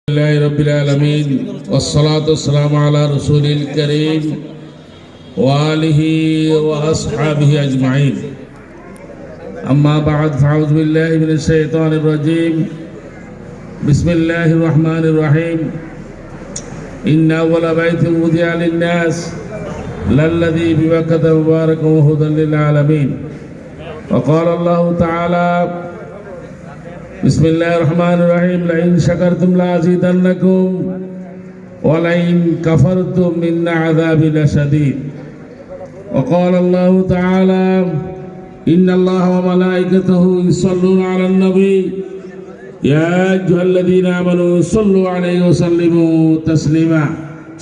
لله رب العالمين والصلاة والسلام على رسول الكريم وآله وأصحابه أجمعين أما بعد فأعوذ بالله من الشيطان الرجيم بسم الله الرحمن الرحيم إن أول بيت وضع للناس للذي ببكة مبارك وهدى للعالمين وقال الله تعالى بسم الله الرحمن الرحيم لئن شكرتم لأزيدنكم ولئن كفرتم إن عذابي لشديد وقال الله تعالى إن الله وملائكته يصلون على النبي يا أيها الذين آمنوا صلوا عليه وسلموا تسليما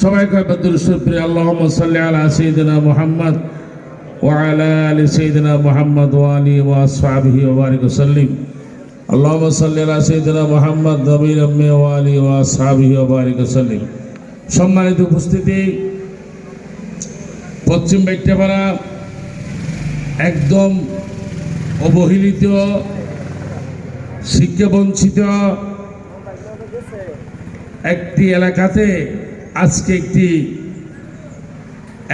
সবাই কয় বদরুদ শরীফ اللهم صل على سيدنا محمد وعلى آل سيدنا محمد وآله وأصحابه وبارك وسلم اللهم صل على سيدنا محمد নবী আম্মি ওয়া আলিহি ওয়া আসহাবিহি ওয়া বারিক ওয়াসাল্লিম। সম্মানিত উপস্থিতি, পশ্চিম বাইট্টাপাড়া একদম অবহেলিত, শিক্ষাবঞ্চিত একটি এলাকাতে আজকে একটি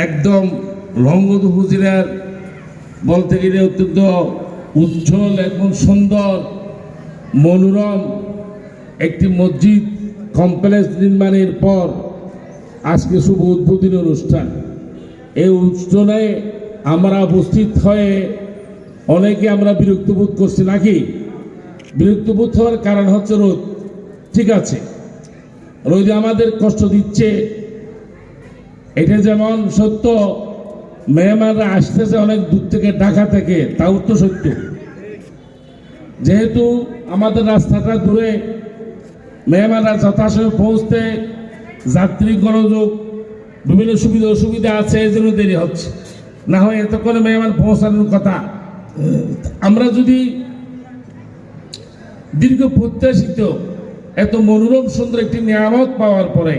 একদম রংগদ উপজেলার বলতে গেলে অত্যন্ত উজ্জ্বল এবং সুন্দর মনোরম একটি মসজিদ কমপ্লেক্স নির্মাণের পর আজকে শুভ উদ্বোধনী অনুষ্ঠান। এই অনুষ্ঠানে আমরা উপস্থিত হয়ে অনেকে আমরা বিরক্ত বোধ করছি, নাকি? বিরক্ত বোধ হওয়ার কারণ হচ্ছে রোদ। ঠিক আছে, রোদ আমাদের কষ্ট দিচ্ছে, এটা যেমন সত্য। মেহমানরা আসতেছে অনেক দূর থেকে, ঢাকা থেকে, তাও তো সত্য। যেহেতু আমাদের রাস্তাটা দূরে, মেহমানরা যথাসময়ে পৌঁছতে যাত্রী গণযোগ বিভিন্ন সুবিধা অসুবিধা আছে, এই জন্য দেরি হচ্ছে। না হয় এতক্ষণে মেহমান পৌঁছানোর কথা। আমরা যদি দীর্ঘ প্রত্যাশিত এত মনোরম সুন্দর একটি নিয়ামত পাওয়ার পরে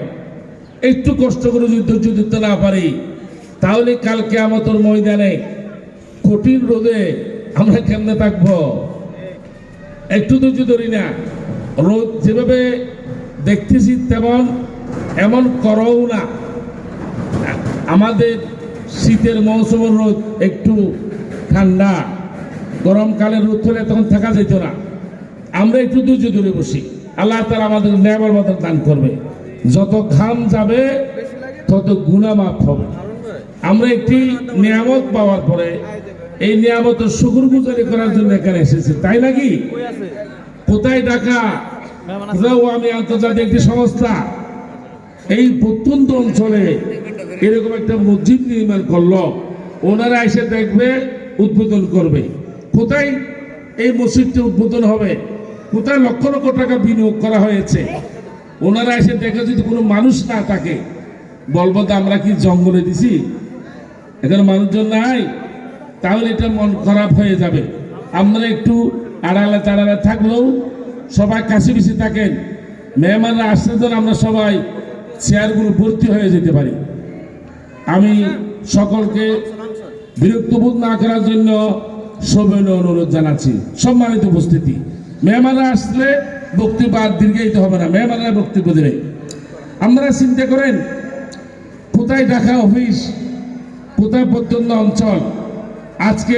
একটু কষ্ট করে যদি ধৈর্য দিতে না পারি, তাহলে কাল কিয়ামতের ময়দানে কঠিন রোদে আমরা কেমনে থাকবো? একটু ধৈর্য ধরি না। রোদ যেভাবে দেখতেছি তেমন এমন করও না। আমাদের শীতের মৌসুমের রোদ একটু ঠান্ডা, গরমকালের রোদ হলে তখন থাকা যেত না। আমরা একটু ধৈর্য ধরে বসি, আল্লাহ তাআলা আমাদের নেয়ামত মতো দান করবে। যত ঘাম যাবে তত গুনাহ মাফ হবে। আমরা একটি নিয়ামত পাওয়ার পরে এই নিয়ামতের শুকরগুজারি করার জন্য এখানে এসেছি, তাই নাকি? কোথায় ঢাকা, আমি আন্তর্জাতিক একটি সংস্থা এই প্রত্যন্ত অঞ্চলে এরকম একটা মসজিদ নির্মাণ করলো। ওনারা এসে দেখবে, উদ্বোধন করবে। কোথায় এই মসজিদটি উদ্বোধন হবে, কোথায় লক্ষ লক্ষ টাকা বিনিয়োগ করা হয়েছে, ওনারা এসে দেখে যদি কোনো মানুষ না থাকে, বলবো তো আমরা কি জঙ্গলে দিছি, এখানে মানুষজন নাই, তাহলে এটা মন খারাপ হয়ে যাবে। আমরা একটু আড়ালে তাড়ালে থাকলেও সবাই কাছাকাছি থাকেন। মেহমানরা আসতে যেন আমরা সবাই চেয়ারগুলো ভর্তি হয়ে যেতে পারি। আমি সকলকে বিরক্ত বোধ না করার জন্য সবিনয় অনুরোধ জানাচ্ছি। সম্মানিত উপস্থিতি, মেহমানরা আসলে বক্তব্য আর দীর্ঘায়িত হবে না, মেহমানরা বক্তব্য দেবে। আপনারা চিন্তা করেন, কোথায় ঢাকা অফিস, কোথায় প্রত্যন্ত অঞ্চল, আজকে